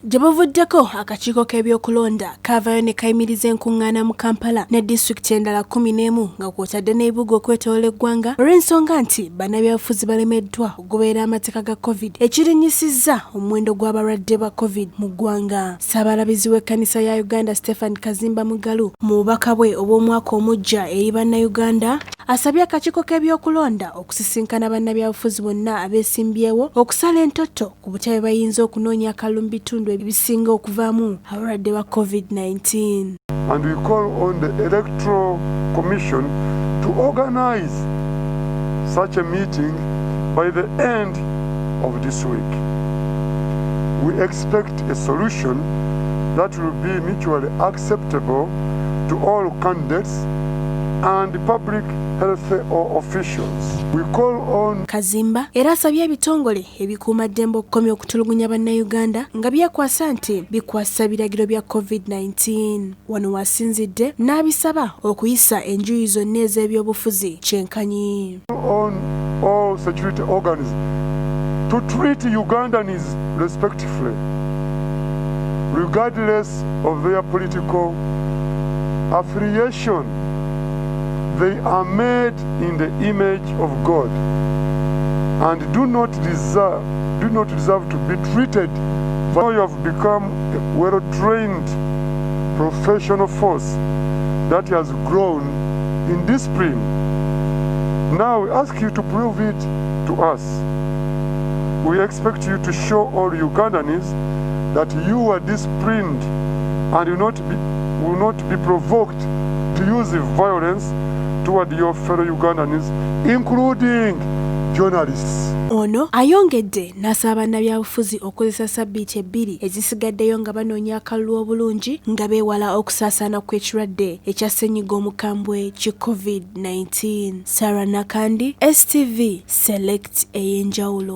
Jabavuddeko akakiiko k'ebyokulonda kaavaayo ne kayimiriza enkuŋŋaana mu Kampala ne disitulikiti endala 11 nga kw'otadde n'ebibuga okwetooloola eggwanga olw'ensonga nti bannabyabufuzi balemeddwa okugoberera amateeka ga COVID ekirinyisizza omuwendo gw'abalwadde ba COVID mu ggwanga. Ssaabalabizi w'ekkanisa ya Uganda Stephen Kazimba Mugalu mu bubaka bwe obw'omwaka omujja eri bannayuganda asabye akakiiko k'ebyokulonda okusisinkana bannabyabufuzi bonna abeesimbyewo okusala entoto ku butebe bayinza okunoonya akalulu mu bitundu ebisinga okuvaamu abalwadde ba COVID-19. And we call on the Electoral Commission to organize such a meeting by the end of this week. We expect a solution that will be mutually acceptable to all candidates and public health officials. We call on Kazimba era asabye ebitongole ebikuumaddembe okukomya okutulugunya bannayuganda nga byekwasa nti bikwasa biragiro bya COVID-19. Wano wasinzidde n'abisaba okuyisa enjuyi zonna ez'ebyobufuzi kyenkanyi. On all security organs to treat Ugandans respectfully, regardless of their political affiliation. They are made in the image of God and do not deserve to be treated. Now you have become a well-trained professional force that has grown in discipline. Now we ask you to prove it to us. We expect you to show all Ugandans that you are disciplined and will not be provoked to use violence toward your fellow Ugandans, including journalists. Ono ayongedde n'asaba bannabyabufuzi okozesa sabbiiti 2 ezisigaddeyo nga banoonya akalulu obulungi nga beewala okusaasaana kw'ekirwadde ekya ssennyiga omukambwe ki COVID-19. Sarah Nakandi, STV Select ey'enjawulo.